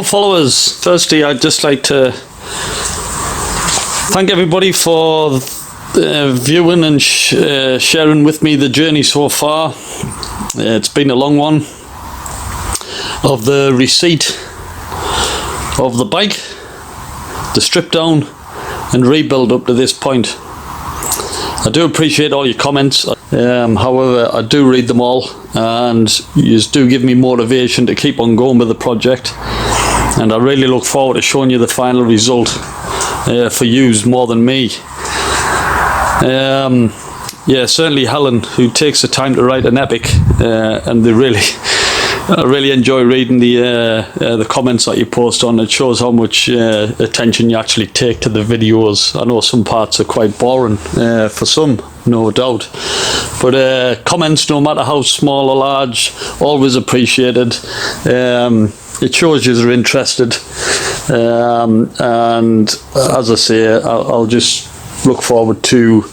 Hello followers, firstly I'd just like to thank everybody for viewing and sharing with me the journey so far. It's been a long one of the receipt of the bike, the strip down and rebuild up to this point. I do appreciate all your comments, however I do read them all and you do give me motivation to keep on going with the project, and I really look forward to showing you the final result for yous more than me. Yeah, certainly Helen, who takes the time to write an epic, and I really enjoy reading the comments that you post on. It shows how much attention you actually take to the videos. I know some parts are quite boring for some, no doubt, but comments, no matter how small or large, always appreciated. It shows you're interested, and as I say, I'll just look forward to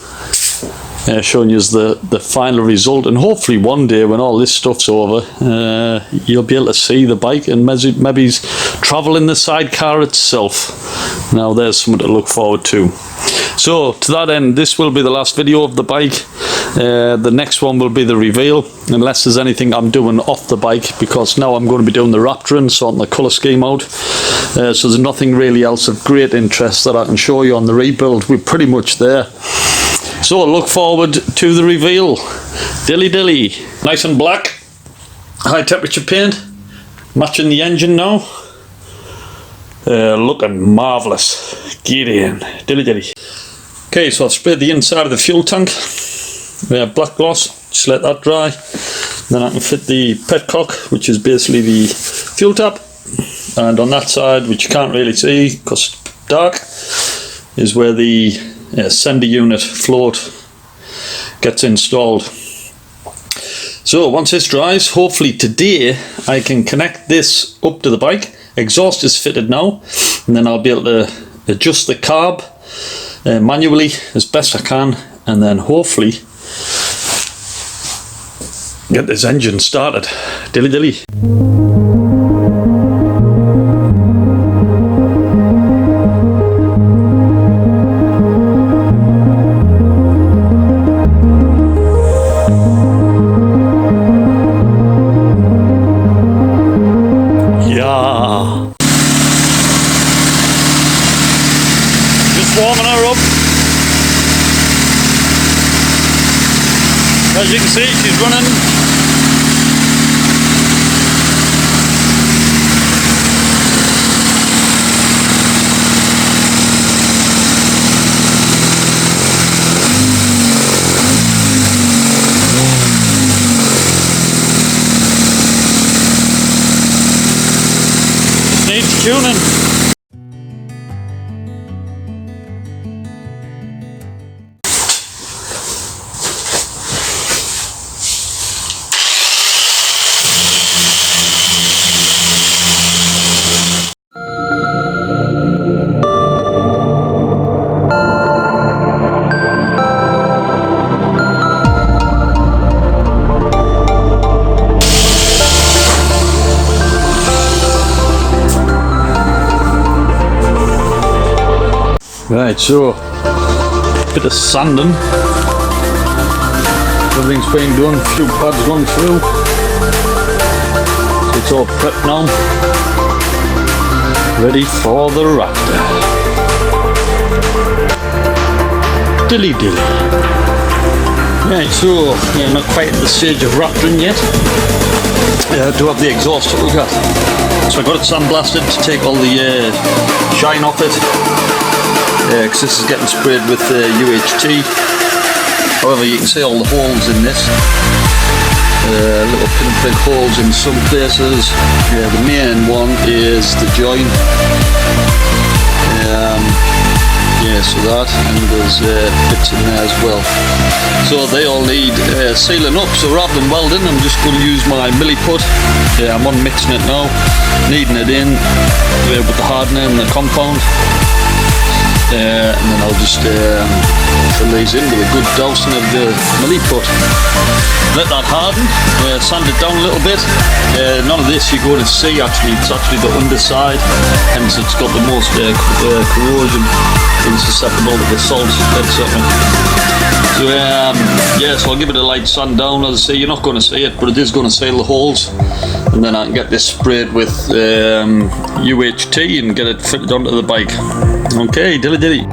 showing you the final result, and hopefully one day when all this stuff's over, you'll be able to see the bike and maybe travel in the sidecar itself. Now there's something to look forward to. So to that end, this will be the last video of the bike. The next one will be the reveal, unless there's anything I'm doing off the bike, because now I'm going to be doing the Raptoring, sorting the colour scheme out. So there's nothing really else of great interest that I can show you on the rebuild. We're pretty much there. So look forward to the reveal. Dilly dilly. Nice and black. High temperature paint. Matching the engine now. Looking marvellous. Get in. Dilly dilly. Okay, so I've sprayed the inside of the fuel tank. Black gloss. Just let that dry. Then I can fit the petcock, which is basically the fuel tap. And on that side, which you can't really see because it's dark, is where the sender unit float gets installed. So once this dries, hopefully today I can connect this up to the bike. Exhaust is fitted now, and then I'll be able to adjust the carb manually as best I can, and then hopefully get this engine started. Dilly dilly. Warming her up. As you can see, she's running. Just needs tuning. Right, so bit of sanding, everything's been done, few pads gone through, so it's all prepped now, ready for the Raptor. Dilly dilly. Right, so not quite at the stage of Raptoring yet. I do have the exhaust to look at, so I got it sandblasted to take all the shine off it. Because this is getting sprayed with UHT. However, you can see all the holes in this. Little pinprick holes in some places. The main one is the join. So that, and there's bits in there as well. So they all need sealing up. So rather than welding, I'm just going to use my milliput. I'm on mixing it now, kneading it in with the hardener and the compound. and then I'll just fill these in with a good dousing of the milliput. Let that harden, sand it down a little bit. None of this you're going to see actually, it's actually the underside, hence it's got the most corrosion, it's susceptible to the salt, etc. So yeah, so I'll give it a light sand down. As I say, you're not going to see it, but it is going to seal the holes, and then I can get this sprayed with UHT and get it fitted onto the bike. Okay, dilly dilly.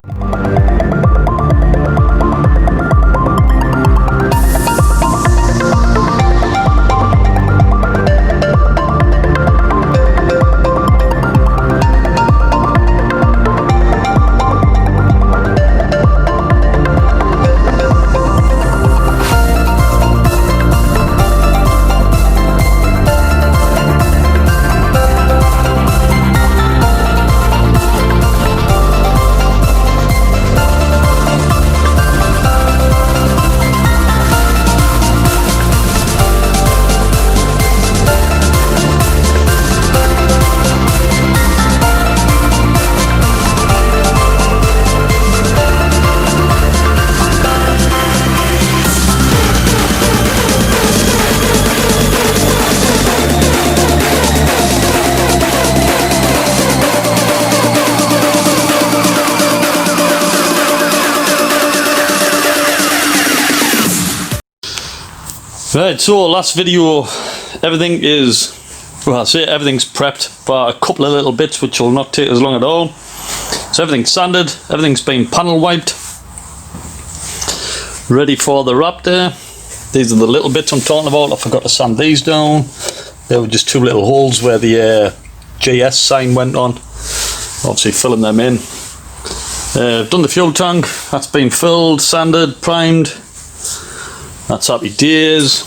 Right, so last video, everything is, well I say everything's prepped, but a couple of little bits which will not take as long at all. So everything's sanded, everything's been panel wiped, ready for the Raptor. These are the little bits I'm talking about. I forgot to sand these down. There were just two little holes where the GS sign went on, obviously filling them in. I've done the fuel tank, that's been filled, sanded, primed. That's happy days.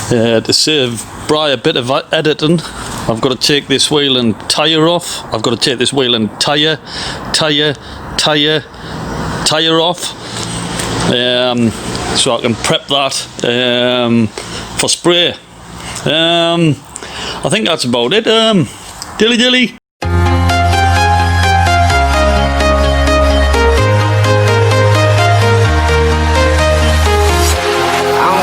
To save Bri a bit of editing, I've got to take this wheel and tyre off. I've got to take this wheel and tyre off, so I can prep that for spray. I think that's about it. Dilly dilly.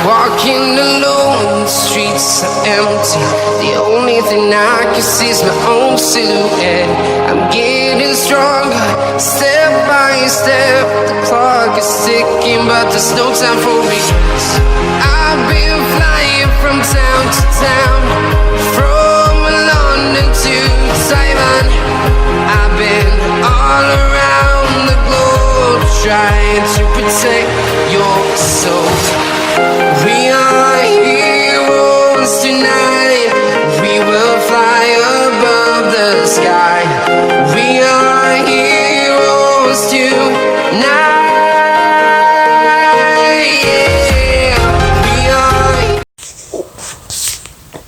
Walking alone, the streets are empty. The only thing I can see is my own silhouette. I'm getting stronger, step by step. The clock is ticking, but there's no time for me. I've been flying from town to town, from London to Taiwan. I've been all around the globe, trying to protect your soul. We are heroes tonight. We will fly above the sky. We are heroes tonight. Yeah, we are.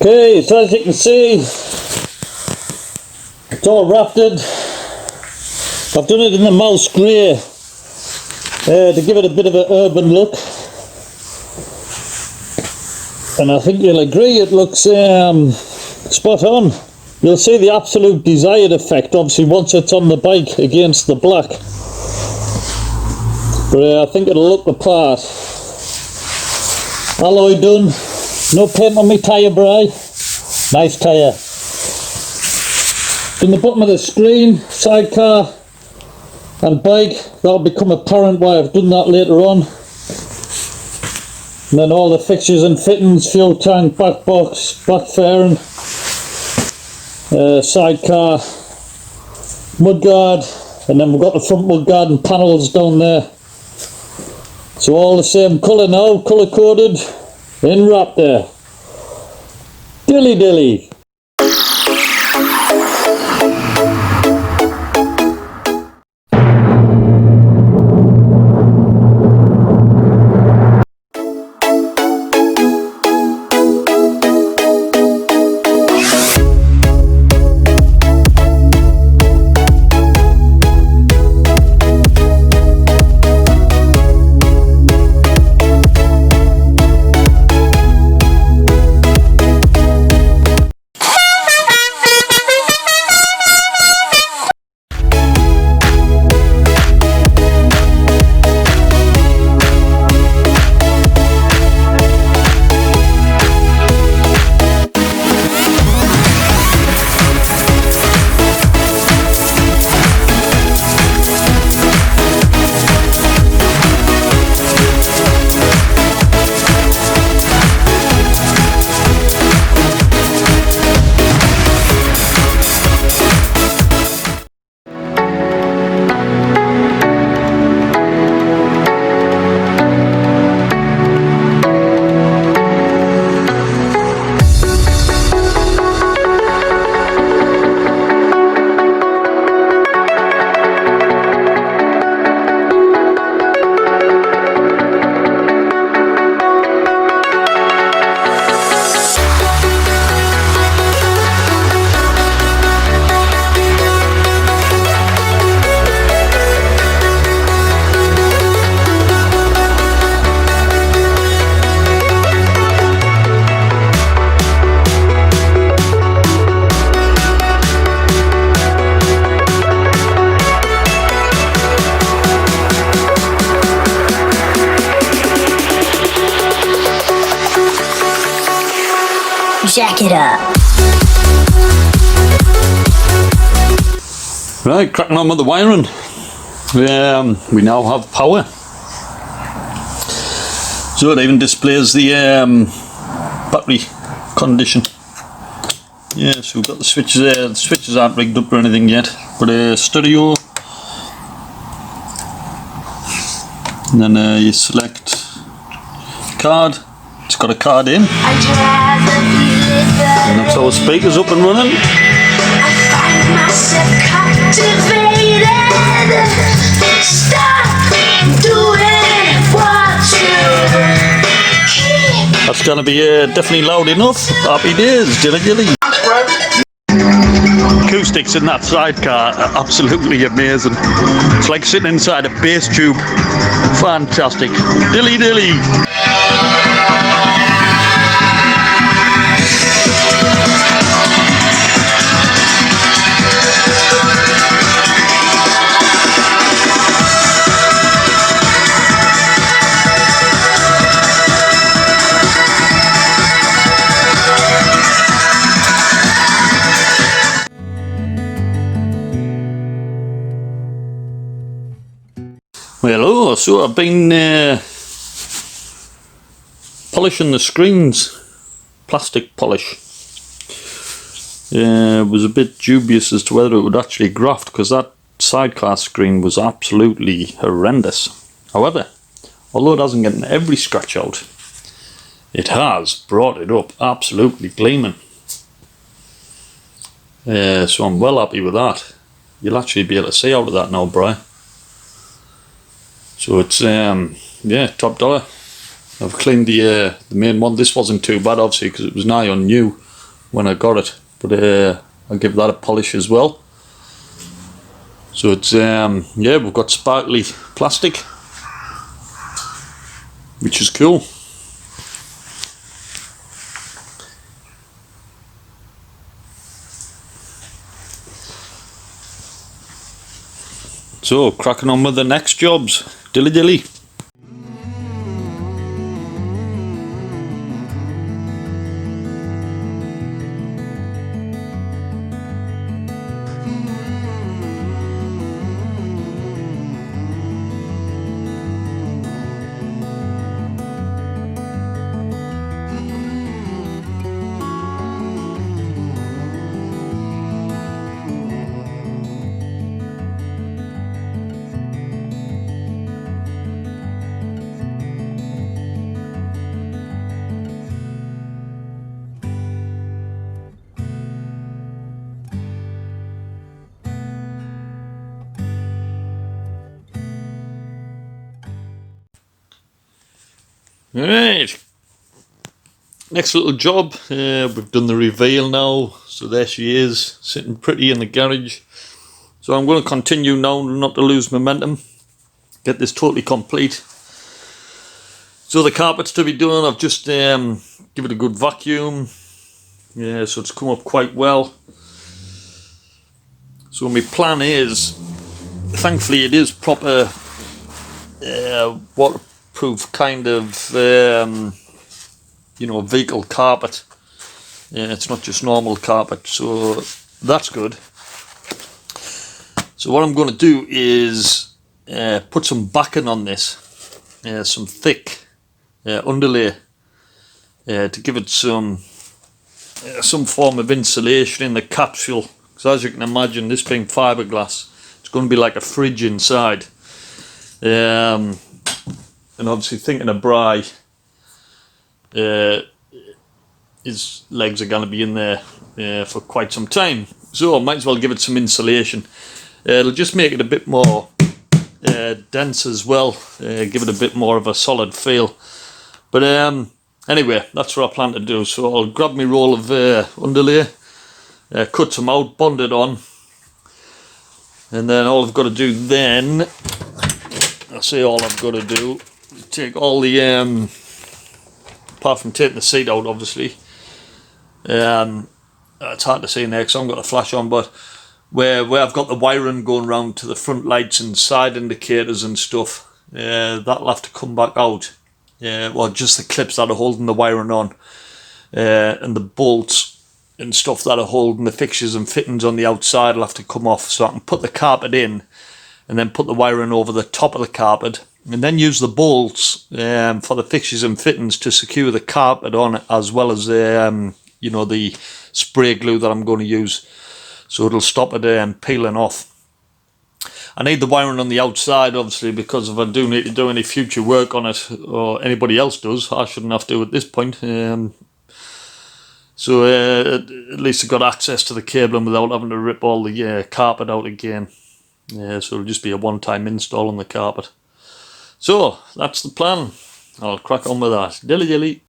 Okay, so as you can see, it's all rafted. I've done it in the mouse grey to give it a bit of an urban look. And I think you'll agree it looks spot on. You'll see the absolute desired effect, obviously, once it's on the bike against the black. But I think it'll look the part. Alloy done. No paint on my tyre, Bri. Nice tyre. In the bottom of the screen, sidecar and bike. That'll become apparent why I've done that later on. And then all the fixtures and fittings, fuel tank, back box, back fairing, sidecar, mudguard, and then we've got the front mudguard and panels down there. So all the same colour now, colour coded in Raptor. Dilly dilly. jack it up. Right, cracking on with the wiring. We now have power. So it even displays the battery condition. Yeah, so we've got the switches there. The switches aren't rigged up or anything yet, but stereo. And then you select card. It's got a card in. And that's our speakers up and running. I find myself captivated. Stop doing what you keep. That's going to be definitely loud enough. Happy days, dilly dilly. Acoustics in that sidecar are absolutely amazing. It's like sitting inside a bass tube. Fantastic. Dilly dilly. Well, hello. So I've been polishing the screens, plastic polish. Was a bit dubious as to whether it would actually graft, because that sidecar screen was absolutely horrendous. However, although it hasn't gotten every scratch out, it has brought it up absolutely gleaming. So I'm well happy with that. You'll actually be able to see out of that now, Bri. So it's yeah, top dollar. I've cleaned the main one. This wasn't too bad, obviously, because it was nigh on new when I got it, but I'll give that a polish as well. So it's yeah, we've got sparkly plastic, which is cool. So cracking on with the next jobs. Dilly dilly. Right, next little job. We've done the reveal now, so there she is, sitting pretty in the garage. So I'm going to continue now, not to lose momentum, get this totally complete. So the carpet's to be done. I've just give it a good vacuum. Yeah, so it's come up quite well. So my plan is, thankfully it is proper waterproof kind of you know, vehicle carpet. Yeah, it's not just normal carpet, so that's good. So what I'm going to do is put some backing on this, some thick underlay, to give it some form of insulation in the capsule. Because as you can imagine, this being fiberglass, it's going to be like a fridge inside. And obviously thinking of Bri, his legs are going to be in there for quite some time, so I might as well give it some insulation. It'll just make it a bit more dense as well, give it a bit more of a solid feel. But anyway, that's what I plan to do. So I'll grab my roll of underlay, cut some out, bond it on, and then all I've got to do then, I say all I've got to do, take all the apart from taking the seat out, obviously. It's hard to see in there because I haven't got the flash on, but where I've got the wiring going round to the front lights and side indicators and stuff, that'll have to come back out. Well, just the clips that are holding the wiring on. and the bolts and stuff that are holding the fixtures and fittings on the outside will have to come off, so I can put the carpet in and then put the wiring over the top of the carpet, and then use the bolts for the fixtures and fittings to secure the carpet on it, as well as you know, the spray glue that I'm going to use, so it'll stop it peeling off. I need the wiring on the outside, obviously, because if I do need to do any future work on it, or anybody else does, I shouldn't have to at this point. So at least I've got access to the cabling without having to rip all the carpet out again. So it'll just be a one-time install on the carpet. So that's the plan. I'll crack on with that. Dilly dilly.